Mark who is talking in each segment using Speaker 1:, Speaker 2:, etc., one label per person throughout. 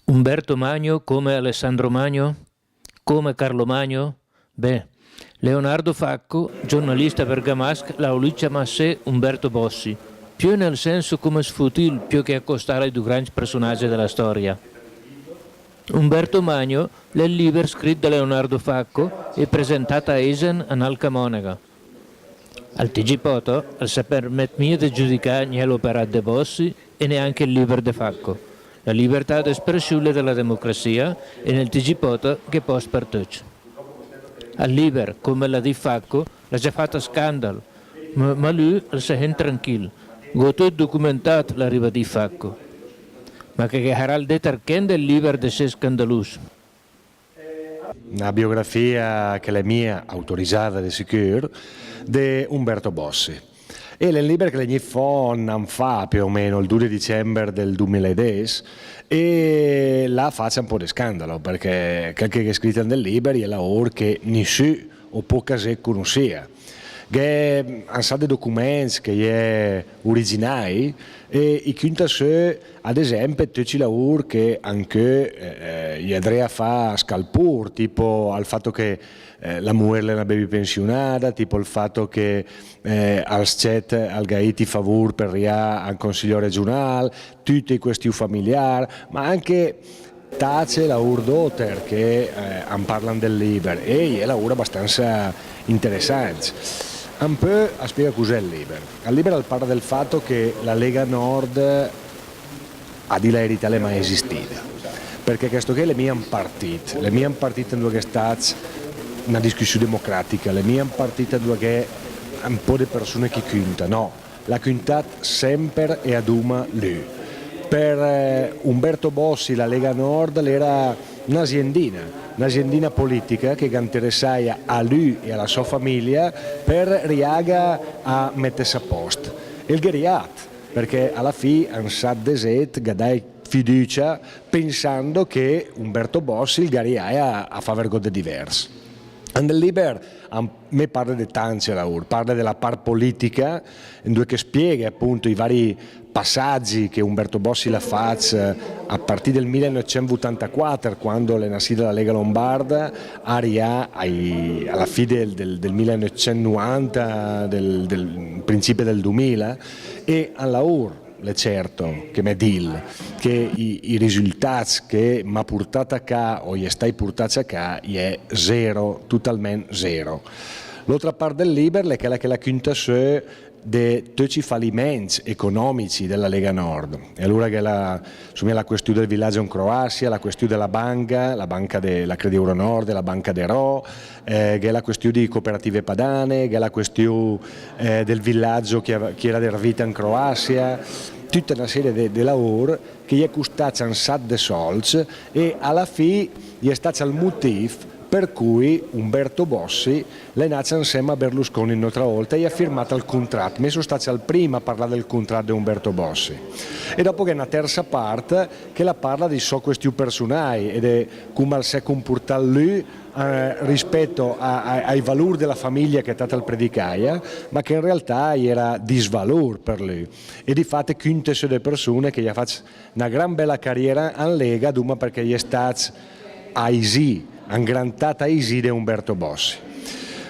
Speaker 1: Umberto Magno come Alessandro Magno? Come Carlo Magno? Beh, Leonardo Facco, giornalista bergamasco, la chiama a sé Umberto Bossi, più nel senso come sfutil più che accostare ai due grandi personaggi della storia. Umberto Magno è il libro scritto da Leonardo Facco e presentato a Eisen a Nalcamonaga. Al TG Poto si permette di giudicare né l'opera de Bossi e neanche il libro de Facco. La libertà d'espressione della democrazia e nel TG Poto che post per tutti. Al libro, come la di Facco, l'ha già fatto scandalo, ma lui si è tranquillo. Tutto documentato l'arriva di Facco. Ma che era il detergente del libro di sé scandaloso.
Speaker 2: Una biografia che è mia, autorizzata di sicuro, di Umberto Bossi. E il libro che gli fa più o meno il 2 dicembre del 2010 e la faccia un po' di scandalo perché quel che è scritto nel libro è la ora che nessuno o poca se conosceva. Che hanno dei documenti che è originali e i conta ad esempio tutti i lavori che anche gli andrei a fare scalpur, tipo al fatto che la mujer è una baby pensionata, tipo il fatto che al CET al Gaiti favor per ria al Consiglio regionale, tutte le questioni familiari, ma anche tace la urdoter che parlano del libro e è la ura abbastanza interessante. Un po' a spiega cos'è il libro. Il libro parla del fatto che la Lega Nord a di la verità è mai esistita, perché questo che è le mie partite in due che stati una discussione democratica, le mie partite in due che un po' di persone che contano, no, la contata sempre e ad una lui. Per Umberto Bossi la Lega Nord era un'aziendina politica che interessava a lui e alla sua famiglia per riaga a mettersi a posto. E il Geriat, perché alla fine hanno sato deset, gadai fiducia, pensando che Umberto Bossi il Geriat a fare cose diverse. Nel libro a me parla di tante lavori, parla della parte politica, in due che spiega appunto i vari passaggi che Umberto Bossi la fa a partire del 1984, quando è nascita la Lega Lombarda, alla fine del 1990, del principio del 2000, e alla lavoro. Le certo che mi dil che i risultati che mi ha portato a qua o gli stai portati a qua è zero, totalmente zero. L'altra parte del libro è quella che la quinta di tutti i fallimenti economici della Lega Nord. E allora che la questione del villaggio in Croazia, la questione della banca della Credit Euro Nord, la banca de Ro, che è la questione di cooperative padane, che è la questione del villaggio che era dervita in Croazia, tutta una serie di lavori che gli è costato un sacco di soldi e alla fine gli è stato il motivo per cui Umberto Bossi l'è nato insieme a Berlusconi un'altra volta e ha firmato il contratto. Mi sono stato il primo a parlare del contratto di Umberto Bossi. E dopo che è una terza parte che la parla di so questioni personali ed è come si è comportato lui rispetto ai valori della famiglia che è stata il predicaia, ma che in realtà era disvalore per lui. E di fatto quinte delle persone che gli ha fatto una gran bella carriera in Lega, Duma perché gli è stato ingrantata di Umberto Bossi.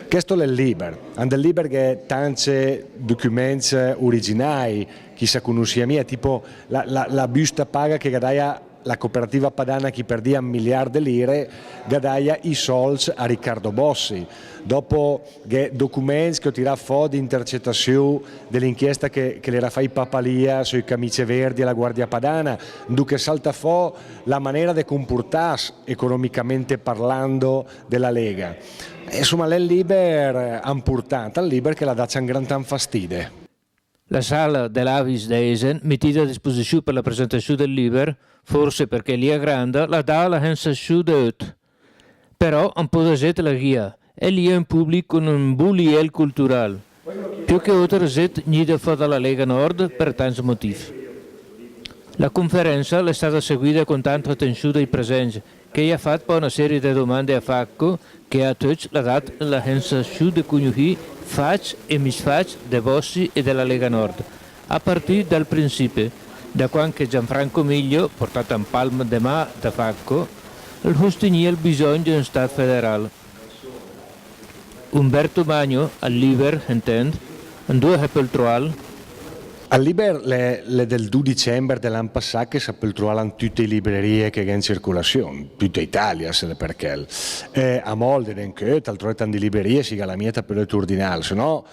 Speaker 2: Questo è il libro, del libro che tanti documenti originali, chi sa conosce mia, tipo la busta paga che gadaia la cooperativa padana che perdia 1 miliardo di lire, gadaia i soldi a Riccardo Bossi. Dopo che documenti che ho tirato fuori di intercettazione dell'inchiesta che l'era fai Papalia sui camicie verdi e la Guardia Padana, dove salta fuori la maniera di comportarsi economicamente parlando della Lega. Insomma, è il libro importante, il libro che la dà un gran fastidio.
Speaker 1: La sala dell'Avis d'Eisen, mettita a disposizione per la presentazione del libro, forse perché lì è grande, la dà alla sensazione di però un po' di la guia, e lì è un pubblico con un bulliel culturale. Più che altro zet niente fa dalla Lega Nord per tanti motivi. La conferenza è stata seguita con tanta attenzione dai presenti, che ha fatto poi una serie di domande a Facco che a tutti l'ha dato la sensazione di conoscere facce e misfacce dei Bossi e della Lega Nord, a partire dal principio, Da quando Gianfranco Miglio, portato in palma de mà da Facco, il sosteneva il bisogno di un Stato federale. Umberto Magno, al Liber, intende, in due appeltrual.
Speaker 2: Al Liber le del 2 dicembre dell'anno passato che si appeltruavano tutte le librerie che sono in circolazione, tutta Italia, se ne perché. A Molde, anche, tal'altro di librerie si la mia per l'ordinale, se no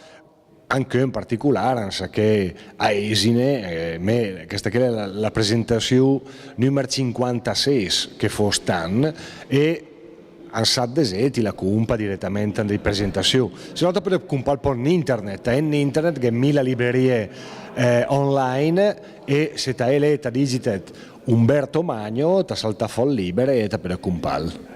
Speaker 2: anche in particolare, anche che a Esine, questa che è la presentazione numero 56 che fu stan e ansat deseti la cumpa direttamente di presentazione. Se no per comprare in internet, in internet che 1000 librerie online e se ta eletta digitet Umberto Magno ta salta fuori libere e ta per comprare.